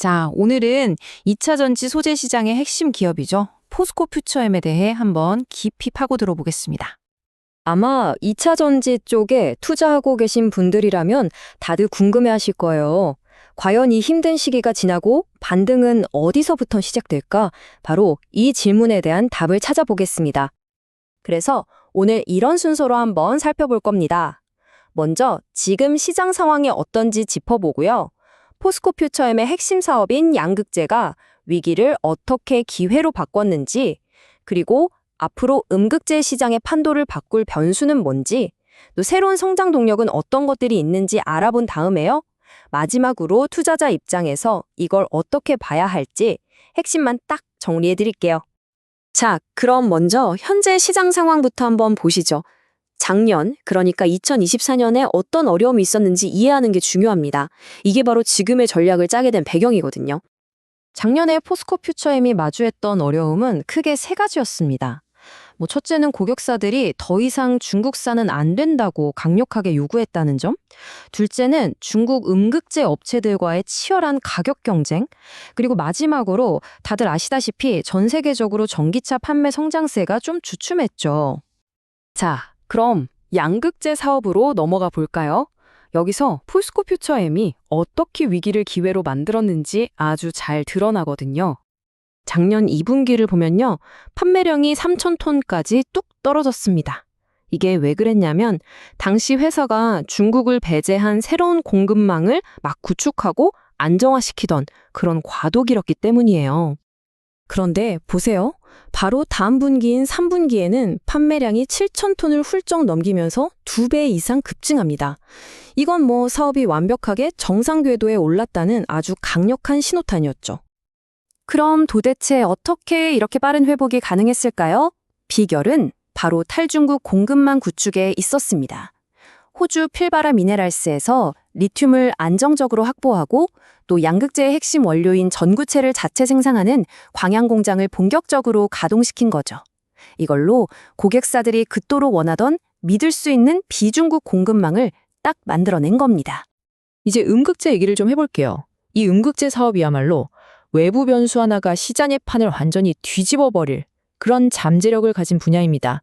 자, 오늘은 2차 전지 소재 시장의 핵심 기업이죠. 포스코 퓨처엠에 대해 한번 깊이 파고 들어보겠습니다. 아마 2차 전지 쪽에 투자하고 계신 분들이라면 다들 궁금해하실 거예요. 과연 이 힘든 시기가 지나고 반등은 어디서부터 시작될까? 바로 이 질문에 대한 답을 찾아보겠습니다. 그래서 오늘 이런 순서로 한번 살펴볼 겁니다. 먼저 지금 시장 상황이 어떤지 짚어보고요. 포스코 퓨처엠의 핵심 사업인 양극재가 위기를 어떻게 기회로 바꿨는지, 그리고 앞으로 음극재 시장의 판도를 바꿀 변수는 뭔지, 또 새로운 성장 동력은 어떤 것들이 있는지 알아본 다음에요. 마지막으로 투자자 입장에서 이걸 어떻게 봐야 할지 핵심만 딱 정리해 드릴게요. 자, 그럼 먼저 현재 시장 상황부터 한번 보시죠. 작년, 그러니까 2024년에 어떤 어려움이 있었는지 이해하는 게 중요합니다. 이게 바로 지금의 전략을 짜게 된 배경이거든요. 작년에 포스코 퓨처엠이 마주했던 어려움은 크게 세 가지였습니다. 첫째는 고객사들이 더 이상 중국산은 안 된다고 강력하게 요구했다는 점. 둘째는 중국 음극재 업체들과의 치열한 가격 경쟁. 그리고 마지막으로 다들 아시다시피 전 세계적으로 전기차 판매 성장세가 좀 주춤했죠. 자, 그럼 양극재 사업으로 넘어가 볼까요? 여기서 포스코 퓨처엠이 어떻게 위기를 기회로 만들었는지 아주 잘 드러나거든요. 작년 2분기를 보면요. 판매량이 3,000톤까지 뚝 떨어졌습니다. 이게 왜 그랬냐면 당시 회사가 중국을 배제한 새로운 공급망을 막 구축하고 안정화시키던 그런 과도기였기 때문이에요. 그런데 보세요. 바로 다음 분기인 3분기에는 판매량이 7,000톤을 훌쩍 넘기면서 2배 이상 급증합니다. 이건 사업이 완벽하게 정상 궤도에 올랐다는 아주 강력한 신호탄이었죠. 그럼 도대체 어떻게 이렇게 빠른 회복이 가능했을까요? 비결은 바로 탈중국 공급망 구축에 있었습니다. 호주 필바라 미네랄스에서 리튬을 안정적으로 확보하고 또 양극재의 핵심 원료인 전구체를 자체 생산하는 광양 공장을 본격적으로 가동시킨 거죠. 이걸로 고객사들이 그토록 원하던 믿을 수 있는 비중국 공급망을 딱 만들어낸 겁니다. 이제 음극재 얘기를 좀 해볼게요. 이 음극재 사업이야말로 외부 변수 하나가 시장의 판을 완전히 뒤집어버릴 그런 잠재력을 가진 분야입니다.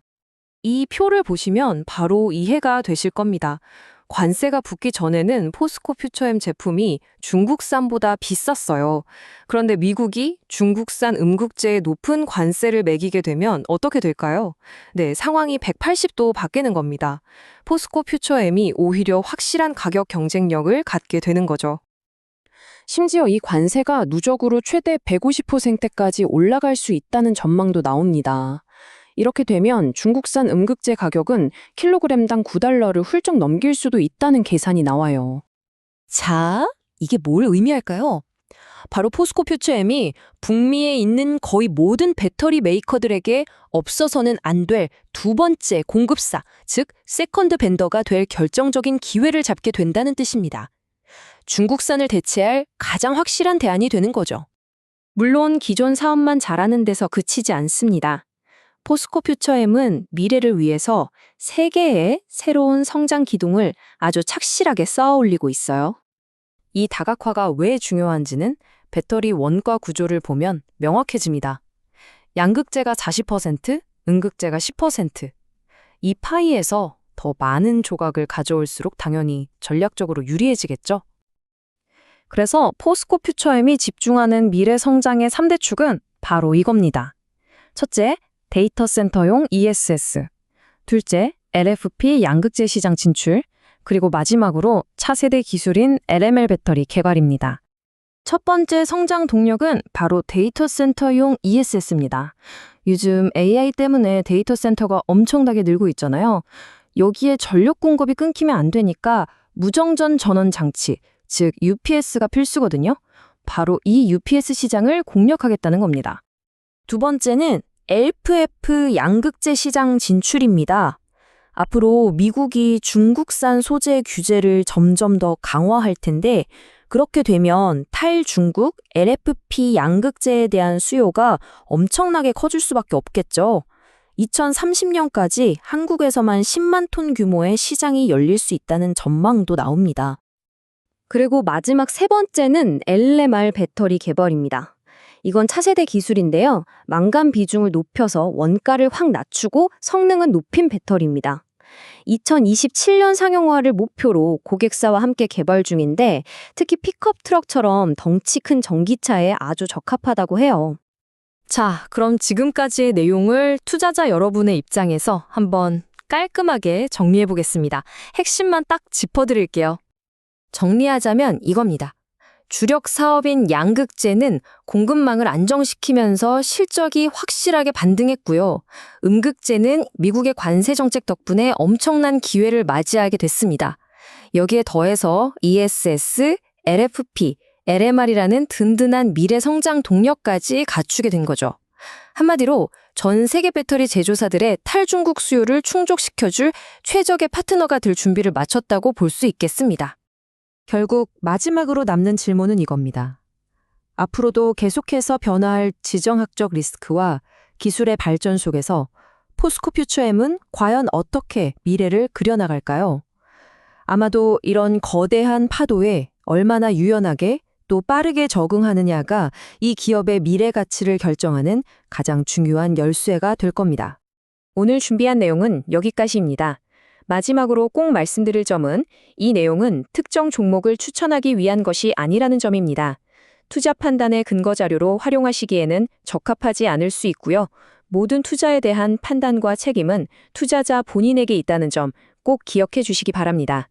이 표를 보시면 바로 이해가 되실 겁니다. 관세가 붙기 전에는 포스코 퓨처엠 제품이 중국산보다 비쌌어요. 그런데 미국이 중국산 음극재에 높은 관세를 매기게 되면 어떻게 될까요? 네, 상황이 180도 바뀌는 겁니다. 포스코 퓨처엠이 오히려 확실한 가격 경쟁력을 갖게 되는 거죠. 심지어 이 관세가 누적으로 최대 150%까지 올라갈 수 있다는 전망도 나옵니다. 이렇게 되면 중국산 음극재 가격은 킬로그램당 9달러를 훌쩍 넘길 수도 있다는 계산이 나와요. 자, 이게 뭘 의미할까요? 바로 포스코 퓨처엠이 북미에 있는 거의 모든 배터리 메이커들에게 없어서는 안 될 두 번째 공급사, 즉 세컨드 벤더가 될 결정적인 기회를 잡게 된다는 뜻입니다. 중국산을 대체할 가장 확실한 대안이 되는 거죠. 물론 기존 사업만 잘하는 데서 그치지 않습니다. 포스코 퓨처엠은 미래를 위해서 세 개의 새로운 성장 기둥을 아주 착실하게 쌓아 올리고 있어요. 이 다각화가 왜 중요한지는 배터리 원가 구조를 보면 명확해집니다. 양극재가 40%, 음극재가 10%. 이 파이에서 더 많은 조각을 가져올수록 당연히 전략적으로 유리해지겠죠. 그래서 포스코 퓨처엠이 집중하는 미래 성장의 3대 축은 바로 이겁니다. 첫째, 데이터 센터용 ESS. 둘째, LFP 양극재 시장 진출. 그리고 마지막으로 차세대 기술인 LML 배터리 개발입니다. 첫 번째 성장 동력은 바로 데이터 센터용 ESS입니다. 요즘 AI 때문에 데이터 센터가 엄청나게 늘고 있잖아요. 여기에 전력 공급이 끊기면 안 되니까 무정전 전원 장치, 즉 UPS가 필수거든요. 바로 이 UPS 시장을 공략하겠다는 겁니다. 두 번째는 LFP 양극재 시장 진출입니다. 앞으로 미국이 중국산 소재 규제를 점점 더 강화할 텐데 그렇게 되면 탈중국 LFP 양극재에 대한 수요가 엄청나게 커질 수밖에 없겠죠. 2030년까지 한국에서만 10만 톤 규모의 시장이 열릴 수 있다는 전망도 나옵니다. 그리고 마지막 세 번째는 LMR 배터리 개발입니다. 이건 차세대 기술인데요. 망간 비중을 높여서 원가를 확 낮추고 성능은 높인 배터리입니다. 2027년 상용화를 목표로 고객사와 함께 개발 중인데 특히 픽업 트럭처럼 덩치 큰 전기차에 아주 적합하다고 해요. 자, 그럼 지금까지의 내용을 투자자 여러분의 입장에서 한번 깔끔하게 정리해 보겠습니다. 핵심만 딱 짚어드릴게요. 정리하자면 이겁니다. 주력 사업인 양극재는 공급망을 안정시키면서 실적이 확실하게 반등했고요. 음극재는 미국의 관세 정책 덕분에 엄청난 기회를 맞이하게 됐습니다. 여기에 더해서 ESS, LFP, LMR이라는 든든한 미래 성장 동력까지 갖추게 된 거죠. 한마디로 전 세계 배터리 제조사들의 탈중국 수요를 충족시켜줄 최적의 파트너가 될 준비를 마쳤다고 볼 수 있겠습니다. 결국 마지막으로 남는 질문은 이겁니다. 앞으로도 계속해서 변화할 지정학적 리스크와 기술의 발전 속에서 포스코 퓨처엠은 과연 어떻게 미래를 그려나갈까요? 아마도 이런 거대한 파도에 얼마나 유연하게 또 빠르게 적응하느냐가 이 기업의 미래 가치를 결정하는 가장 중요한 열쇠가 될 겁니다. 오늘 준비한 내용은 여기까지입니다. 마지막으로 꼭 말씀드릴 점은 이 내용은 특정 종목을 추천하기 위한 것이 아니라는 점입니다. 투자 판단의 근거 자료로 활용하시기에는 적합하지 않을 수 있고요. 모든 투자에 대한 판단과 책임은 투자자 본인에게 있다는 점 꼭 기억해 주시기 바랍니다.